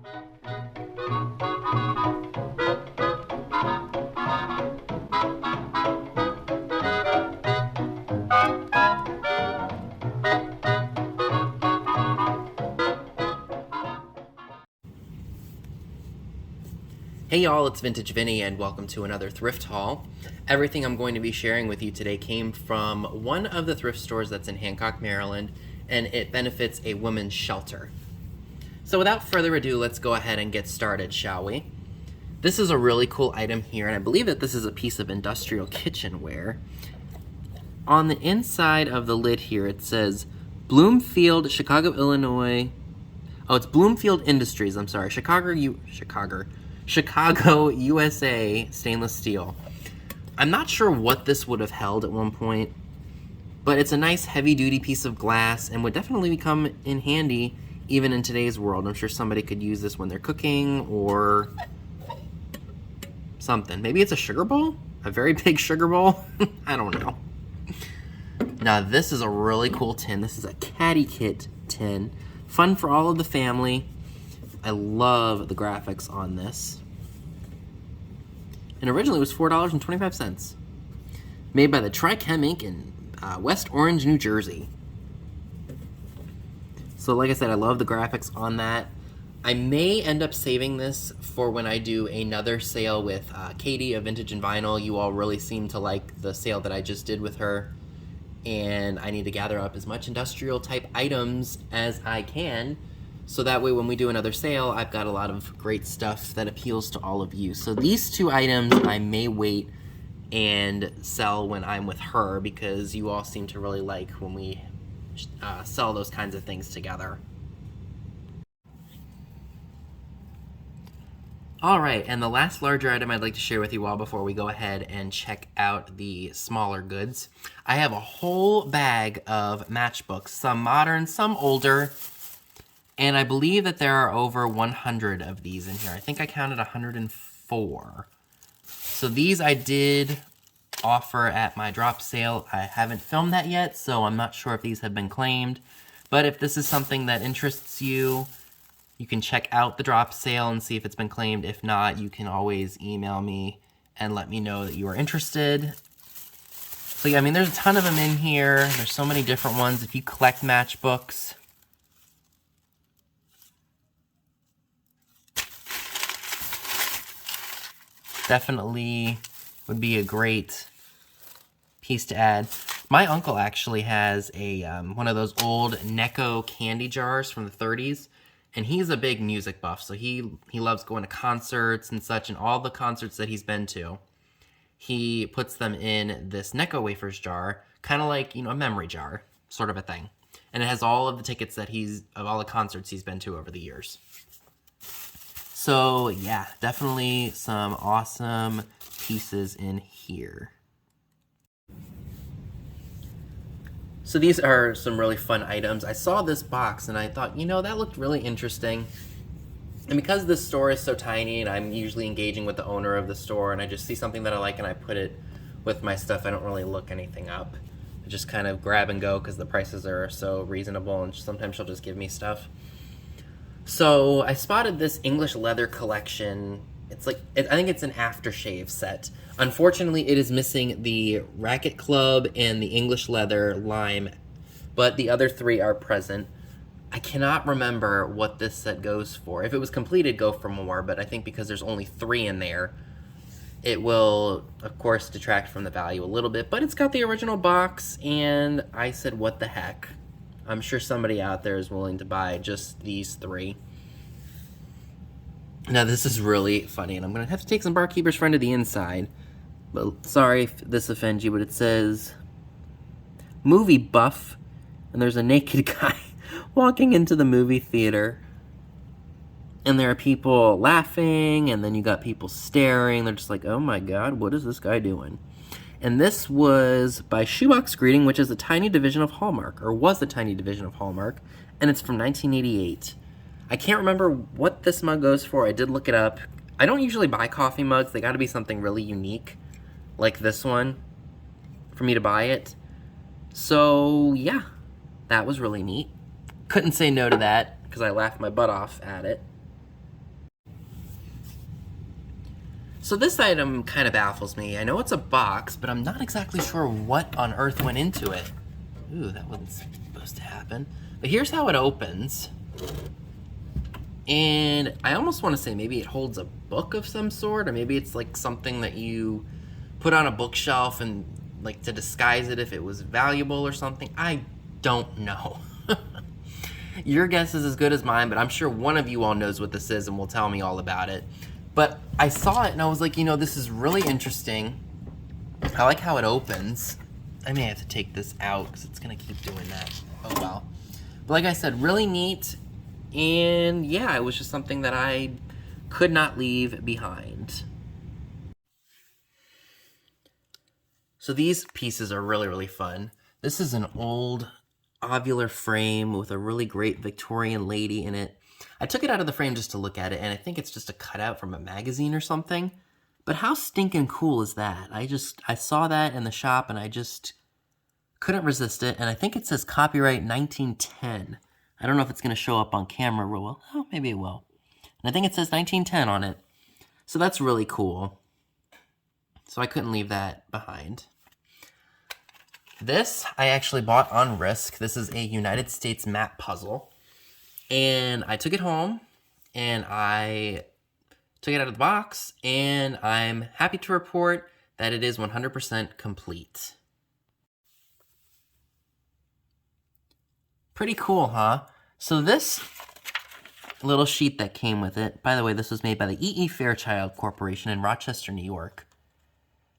Hey y'all, it's Vintage Vinny and welcome to another thrift haul. Everything I'm going to be sharing with you today came from one of the thrift stores that's in Hancock, Maryland, and it benefits a women's shelter. So without further ado, let's go ahead and get started, shall we? This is a really cool item here, and I believe that this is a piece of industrial kitchenware. On the inside of the lid here, it says Bloomfield, Chicago, Illinois. Oh, it's Bloomfield Industries, I'm sorry. Chicago, USA stainless steel. I'm not sure what this would have held at one point, but it's a nice heavy-duty piece of glass and would definitely come in handy even in today's world. I'm sure somebody could use this when they're cooking or something. Maybe it's a sugar bowl? A very big sugar bowl? I don't know. Now this is a really cool tin. This is a Caddy Kit tin. Fun for all of the family. I love the graphics on this. And originally it was $4.25. Made by the Trichem Inc. in West Orange, New Jersey. So like I said, I love the graphics on that. I may end up saving this for when I do another sale with Katie of Vintage and Vinyl. You all really seem to like the sale that I just did with her. And I need to gather up as much industrial type items as I can, so that way when we do another sale, I've got a lot of great stuff that appeals to all of you. So these two items I may wait and sell when I'm with her, because you all seem to really like when we sell those kinds of things together. All right, and the last larger item I'd like to share with you all before we go ahead and check out the smaller goods. I have a whole bag of matchbooks, some modern, some older, and I believe that there are over 100 of these in here. I think I counted 104. So these I did offer at my drop sale. I haven't filmed that yet, so I'm not sure if these have been claimed. But if this is something that interests you, you can check out the drop sale and see if it's been claimed. If not, you can always email me and let me know that you are interested. So yeah, I mean, there's a ton of them in here. There's so many different ones. If you collect matchbooks, definitely would be a great piece to add. My uncle actually has a one of those old Necco candy jars from the 30s. And he's a big music buff, so he loves going to concerts and such, and all the concerts that he's been to, he puts them in this Necco wafers jar, kind of like, you know, a memory jar, sort of a thing. And it has all of the tickets that of all the concerts he's been to over the years. So yeah, definitely some awesome pieces in here. So these are some really fun items. I saw this box and I thought, you know, that looked really interesting. And because this store is so tiny and I'm usually engaging with the owner of the store and I just see something that I like and I put it with my stuff, I don't really look anything up. I just kind of grab and go because the prices are so reasonable, and sometimes she'll just give me stuff. So I spotted this English leather collection. It's like, I think it's an aftershave set. Unfortunately, it is missing the Racket Club and the English Leather Lime, but the other three are present. I cannot remember what this set goes for. If it was completed, go for more, but I think because there's only 3 in there, it will, of course, detract from the value a little bit, but it's got the original box, and I said, what the heck? I'm sure somebody out there is willing to buy just these 3. Now, this is really funny, and I'm going to have to take some Barkeeper's Friend to the inside. But sorry if this offends you, but it says movie buff, and there's a naked guy walking into the movie theater. And there are people laughing, and then you got people staring. They're just like, oh my god, what is this guy doing? And this was by Shoebox Greeting, which is a tiny division of Hallmark, or was a tiny division of Hallmark, and it's from 1988. I can't remember what this mug goes for. I did look it up. I don't usually buy coffee mugs. They gotta be something really unique, like this one, for me to buy it. So, yeah, that was really neat. Couldn't say no to that, because I laughed my butt off at it. So this item kind of baffles me. I know it's a box, but I'm not exactly sure what on earth went into it. Ooh, that wasn't supposed to happen. But here's how it opens. And I almost want to say maybe it holds a book of some sort, or maybe it's like something that you put on a bookshelf and like to disguise it if it was valuable or something. I don't know. Your guess is as good as mine, but I'm sure one of you all knows what this is and will tell me all about it. But I saw it and I was like, you know, this is really interesting. I like how it opens. I may have to take this out because it's going to keep doing that. Oh, well. But like I said, really neat. And yeah, it was just something that I could not leave behind. So these pieces are really, really fun. This is an old ovular frame with a really great Victorian lady in it. I took it out of the frame just to look at it, and I think it's just a cutout from a magazine or something. But how stinking cool is that? I saw that in the shop, and I just couldn't resist it. And I think it says copyright 1910. I don't know if it's going to show up on camera real well. Oh, maybe it will. And I think it says 1910 on it. So that's really cool. So I couldn't leave that behind. This I actually bought on Risk. This is a United States map puzzle. And I took it home, and I took it out of the box, and I'm happy to report that it is 100% complete. Pretty cool, huh? So this little sheet that came with it, by the way, this was made by the E.E. Fairchild Corporation in Rochester, New York.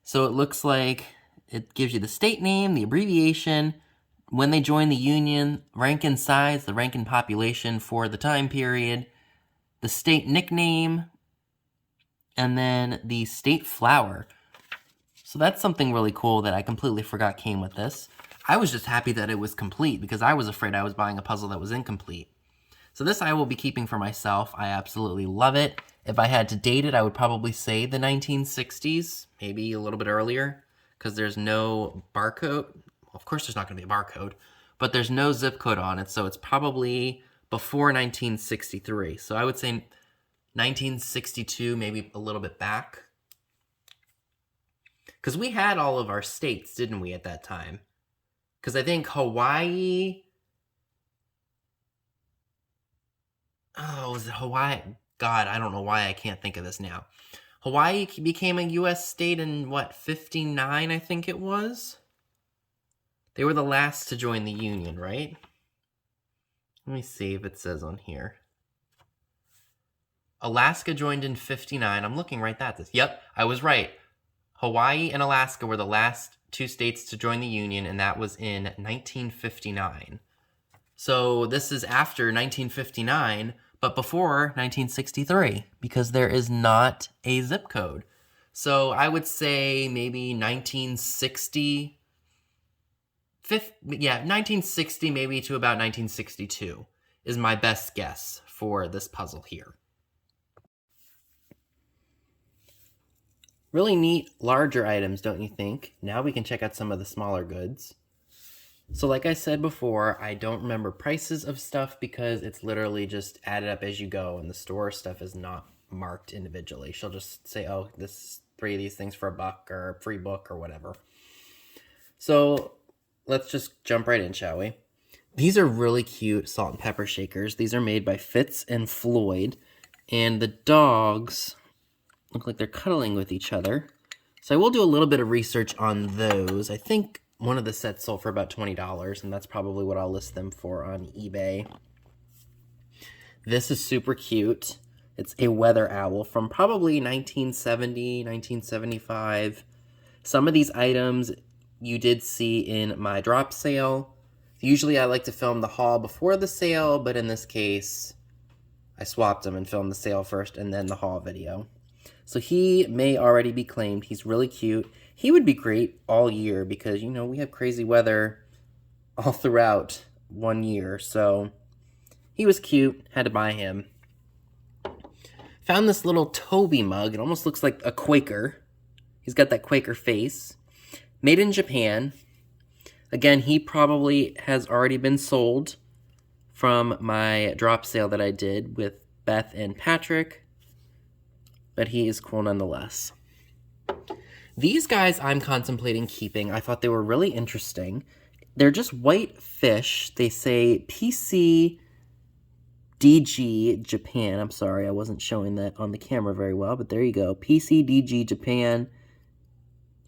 So it looks like it gives you the state name, the abbreviation, when they joined the Union, rank and size, the rank and population for the time period, the state nickname, and then the state flower. So that's something really cool that I completely forgot came with this. I was just happy that it was complete because I was afraid I was buying a puzzle that was incomplete. So this I will be keeping for myself. I absolutely love it. If I had to date it, I would probably say the 1960s, maybe a little bit earlier, because there's no barcode. Of course there's not going to be a barcode, but there's no zip code on it, so it's probably before 1963. So I would say 1962, maybe a little bit back. Because we had all of our states, didn't we, at that time? Because I think Hawaii... Oh, was it Hawaii? God, I don't know why I can't think of this now. Hawaii became a U.S. state in, what, 59, I think it was? They were the last to join the Union, right? Let me see if it says on here. Alaska joined in 59. I'm looking right at this. Yep, I was right. Hawaii and Alaska were the last two states to join the Union, and that was in 1959. So this is after 1959, but before 1963, because there is not a zip code. So I would say maybe 1960... 1960 maybe to about 1962 is my best guess for this puzzle here. Really neat larger items, don't you think? Now we can check out some of the smaller goods. So like I said before, I don't remember prices of stuff because it's literally just added up as you go, and the store stuff is not marked individually. She'll just say, oh, this is 3 of these things for $1 or a free book or whatever. So let's just jump right in, shall we? These are really cute salt and pepper shakers. These are made by Fitz and Floyd, and the dogs look like they're cuddling with each other. So I will do a little bit of research on those. I think one of the sets sold for about $20, and that's probably what I'll list them for on eBay. This is super cute. It's a weather owl from probably 1970, 1975. Some of these items you did see in my drop sale. Usually I like to film the haul before the sale, but in this case, I swapped them and filmed the sale first and then the haul video. So he may already be claimed. He's really cute. He would be great all year because, you know, we have crazy weather all throughout one year. So he was cute. Had to buy him. Found this little Toby mug. It almost looks like a Quaker. He's got that Quaker face. Made in Japan. Again, he probably has already been sold from my drop sale that I did with Beth and Patrick. but he is cool nonetheless. These guys I'm contemplating keeping. I thought they were really interesting. They're just white fish. They say PC DG Japan. I'm sorry, I wasn't showing that on the camera very well, but there you go. PCDG Japan.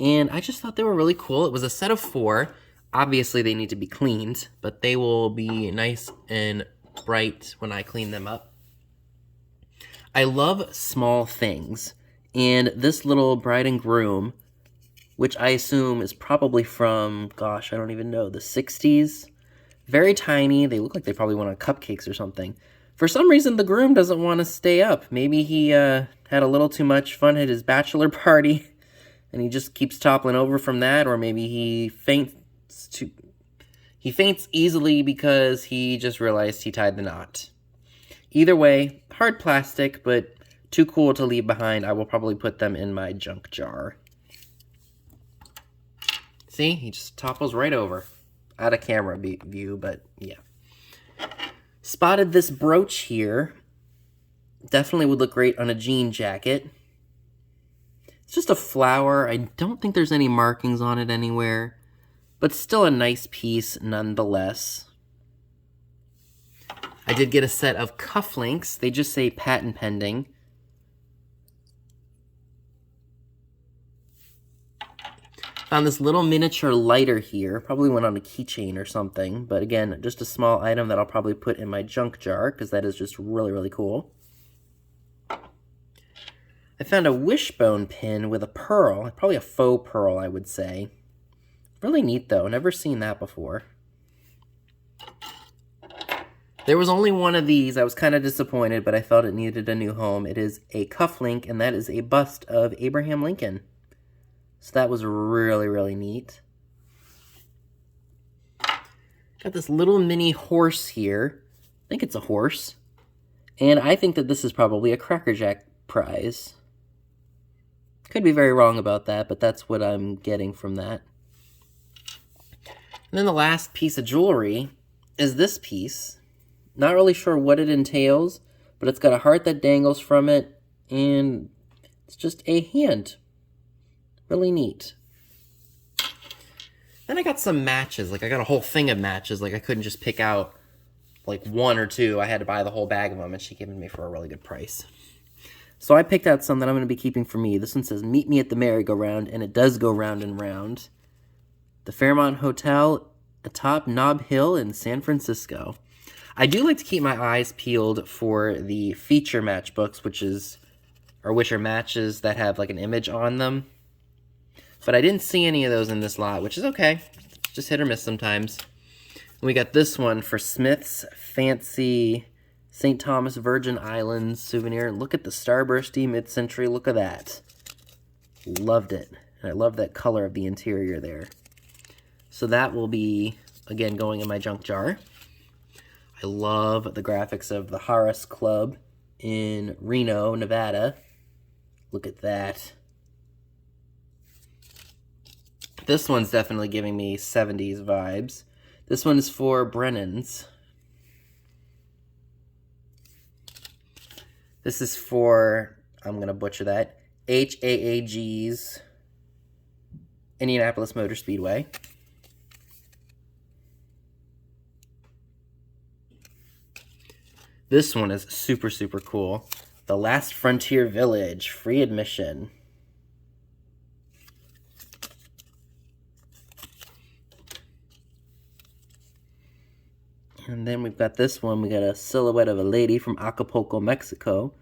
And I just thought they were really cool. It was a set of 4. Obviously, they need to be cleaned, but they will be nice and bright when I clean them up. I love small things. And this little bride and groom, which I assume is probably from, gosh, I don't even know, the 60s. Very tiny. They look like they probably went on cupcakes or something. For some reason, the groom doesn't want to stay up. Maybe he had a little too much fun at his bachelor party, and he just keeps toppling over from that, or maybe he faints easily because he just realized he tied the knot. Either way, hard plastic, but too cool to leave behind. I will probably put them in my junk jar. See, he just topples right over. Out of camera view, but yeah. Spotted this brooch here. Definitely would look great on a jean jacket. It's just a flower. I don't think there's any markings on it anywhere, but still a nice piece nonetheless. I did get a set of cufflinks. They just say patent pending. Found this little miniature lighter here. Probably went on a keychain or something. But again, just a small item that I'll probably put in my junk jar because that is just really, really cool. I found a wishbone pin with a pearl. Probably a faux pearl, I would say. Really neat, though. Never seen that before. There was only one of these. I was kind of disappointed, but I felt it needed a new home. It is a cufflink, and that is a bust of Abraham Lincoln. So that was really, really neat. Got this little mini horse here. I think it's a horse. And I think that this is probably a Cracker Jack prize. Could be very wrong about that, but that's what I'm getting from that. And then the last piece of jewelry is this piece. Not really sure what it entails, but it's got a heart that dangles from it, and it's just a hand. Really neat. Then I got some matches. Like, I got a whole thing of matches. Like, I couldn't just pick out, like, 1 or 2. I had to buy the whole bag of them, and she gave them me for a really good price. So I picked out some that I'm going to be keeping for me. This one says, "Meet me at the merry-go-round," and it does go round and round. The Fairmont Hotel atop Nob Hill in San Francisco. I do like to keep my eyes peeled for the feature matchbooks, which are matches that have, like, an image on them. But I didn't see any of those in this lot, which is okay. Just hit or miss sometimes. We got this one for Smith's Fancy St. Thomas Virgin Islands souvenir. Look at the starbursty mid-century. Look at that. Loved it. And I love that color of the interior there. So that will be, again, going in my junk jar. I love the graphics of the Harris Club in Reno, Nevada. Look at that. This one's definitely giving me 70s vibes. This one is for Brennan's. This is for, I'm going to butcher that, HAAG's Indianapolis Motor Speedway. This one is super, super cool. The Last Frontier Village, free admission. And then we've got this one. We got a silhouette of a lady from Acapulco, Mexico.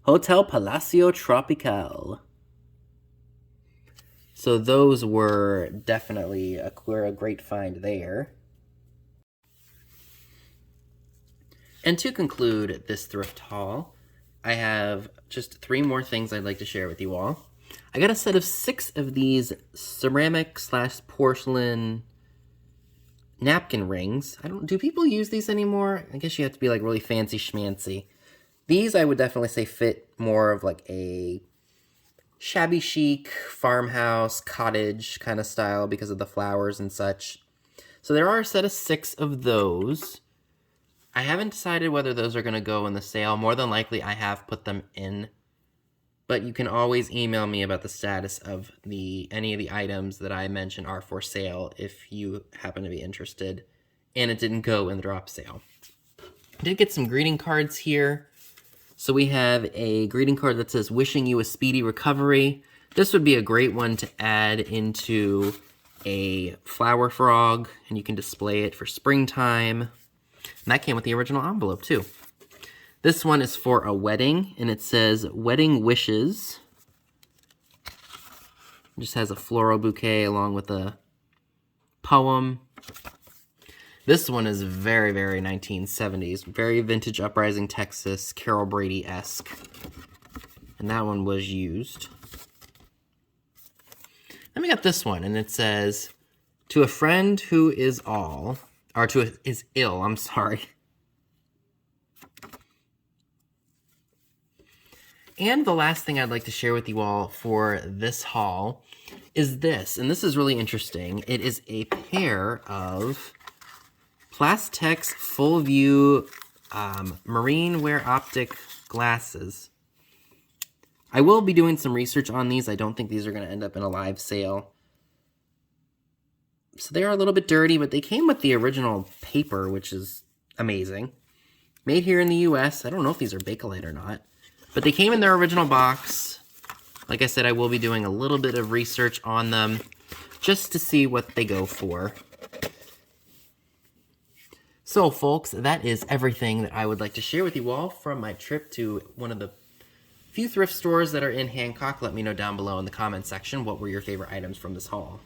Hotel Palacio Tropical. So those were definitely a great find there. And to conclude this thrift haul, I have just 3 more things I'd like to share with you all. I got a set of 6 of these ceramic/porcelain napkin rings. Do people use these anymore? I guess you have to be like really fancy schmancy. These I would definitely say fit more of like a shabby chic farmhouse cottage kind of style because of the flowers and such. So there are a set of 6 of those. I haven't decided whether those are going to go in the sale. More than likely I have put them in but you can always email me about the status of any of the items that I mentioned are for sale if you happen to be interested and it didn't go in the drop sale. I did get some greeting cards here. So we have a greeting card that says, wishing you a speedy recovery. This would be a great one to add into a flower frog, and you can display it for springtime. And that came with the original envelope, too. This one is for a wedding, and it says, wedding wishes. It just has a floral bouquet along with a poem. This one is very, very 1970s. Very vintage Uprising, Texas, Carol Brady-esque. And that one was used. Then we got this one, and it says, to a friend who is is ill, I'm sorry. And the last thing I'd like to share with you all for this haul is this. And this is really interesting. It is a pair of Plastex full view marine wear optic glasses. I will be doing some research on these. I don't think these are going to end up in a live sale. So they are a little bit dirty, but they came with the original paper, which is amazing. Made here in the US. I don't know if these are Bakelite or not, but they came in their original box. Like I said, I will be doing a little bit of research on them just to see what they go for. So, folks, that is everything that I would like to share with you all from my trip to one of the few thrift stores that are in Hancock. Let me know down below in the comments section what were your favorite items from this haul.